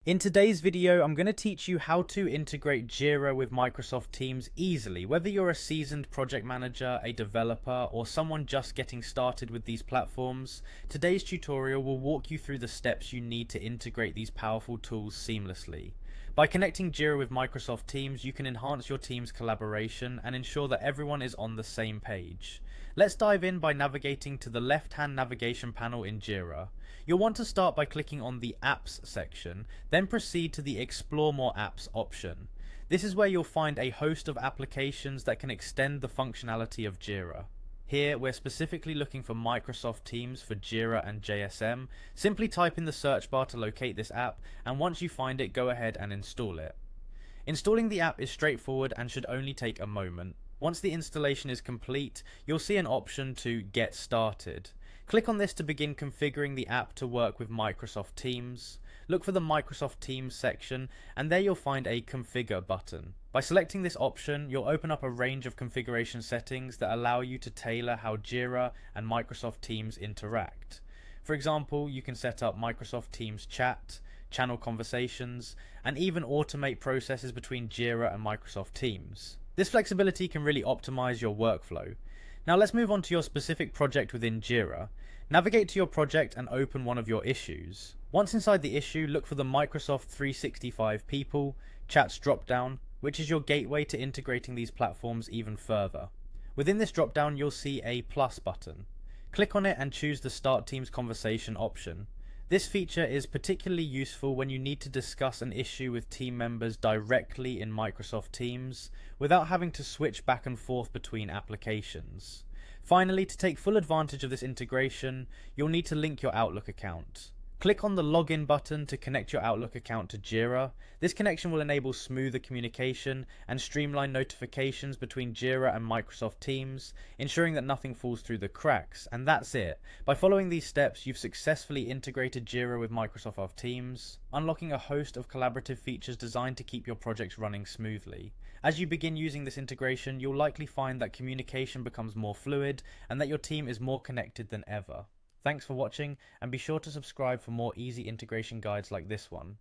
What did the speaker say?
In today's video, I'm going to teach you how to integrate Jira with Microsoft Teams easily. Whether you're a seasoned project manager, a developer, or someone just getting started with these platforms, today's tutorial will walk you through the steps you need to integrate these powerful tools seamlessly. By connecting Jira with Microsoft Teams, you can enhance your team's collaboration and ensure that everyone is on the same page. Let's dive in by navigating to the left-hand navigation panel in Jira. You'll want to start by clicking on the Apps section, then proceed to the Explore More Apps option. This is where you'll find a host of applications that can extend the functionality of Jira. Here, we're specifically looking for Microsoft Teams for Jira and JSM. Simply type in the search bar to locate this app, and once you find it, go ahead and install it. Installing the app is straightforward and should only take a moment. Once the installation is complete, you'll see an option to Get Started. Click on this to begin configuring the app to work with Microsoft Teams. Look for the Microsoft Teams section, and there you'll find a Configure button. By selecting this option, you'll open up a range of configuration settings that allow you to tailor how Jira and Microsoft Teams interact. For example, you can set up Microsoft Teams chat, channel conversations, and even automate processes between Jira and Microsoft Teams. This flexibility can really optimize your workflow. Now let's move on to your specific project within Jira. Navigate to your project and open one of your issues. Once inside the issue, look for the Microsoft 365 People Chats dropdown, which is your gateway to integrating these platforms even further. Within this dropdown, you'll see a plus button. Click on it and choose the Start Teams Conversation option. This feature is particularly useful when you need to discuss an issue with team members directly in Microsoft Teams without having to switch back and forth between applications. Finally, to take full advantage of this integration, you'll need to link your Outlook account. Click on the Login button to connect your Outlook account to Jira. This connection will enable smoother communication and streamline notifications between Jira and Microsoft Teams, ensuring that nothing falls through the cracks. And that's it. By following these steps, you've successfully integrated Jira with Microsoft Teams, unlocking a host of collaborative features designed to keep your projects running smoothly. As you begin using this integration, you'll likely find that communication becomes more fluid and that your team is more connected than ever. Thanks for watching, and be sure to subscribe for more easy integration guides like this one.